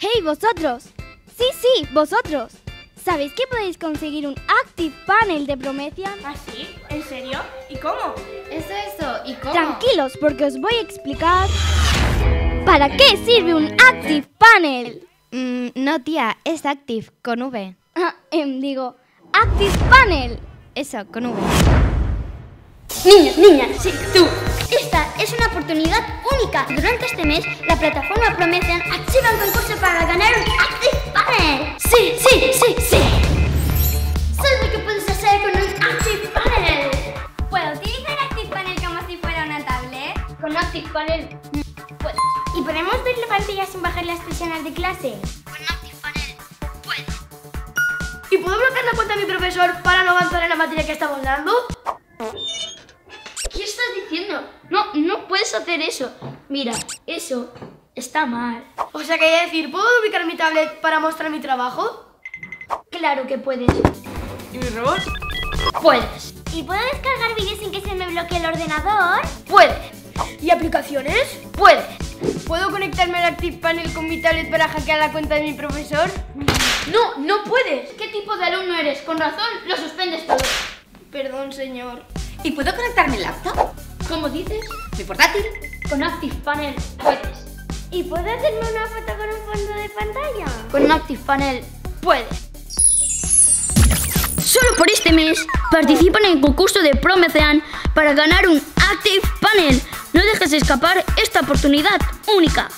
¡Hey, vosotros! Sí, vosotros. ¿Sabéis que podéis conseguir un Active Panel de Promethean? ¿Ah, sí? ¿En serio? ¿Y cómo? Eso, ¿y cómo? Tranquilos, porque os voy a explicar para qué sirve un Active Panel. No, tía, es Active, con V. Digo, Active Panel. Eso, con V. Niñas, sí, tú. Esta es una oportunidad única. Durante este mes, la plataforma Promethean activa un concurso para ganar un Active Panel. Sí. ¿Sabes lo que puedes hacer con un Active Panel? ¿Puedo utilizar Active Panel como si fuera una tablet? Con Active Panel puedes. ¿Y podemos ver la pantalla sin bajar las persianas de clase? Con Active Panel puedes. ¿Y puedo bloquear la cuenta de mi profesor para no avanzar en la materia que estamos dando? ¿Qué estás diciendo? No puedes hacer eso. Mira, eso está mal. O sea, quería decir, ¿puedo ubicar mi tablet para mostrar mi trabajo? Claro que puedes. ¿Y mi robot? Puedes. ¿Y puedo descargar vídeos sin que se me bloquee el ordenador? Puedes. ¿Y aplicaciones? Puedes. ¿Puedo conectarme al Active Panel con mi tablet para hackear la cuenta de mi profesor? No puedes. ¿Qué tipo de alumno eres? Con razón, lo suspendes todo. Perdón, señor. ¿Y puedo conectar mi laptop? ¿Cómo dices? ¿Mi portátil? Con Active Panel puedes. ¿Y puedo hacerme una foto con un fondo de pantalla? Con Active Panel puedes. Solo por este mes participa en el concurso de Promethean para ganar un Active Panel. No dejes escapar esta oportunidad única.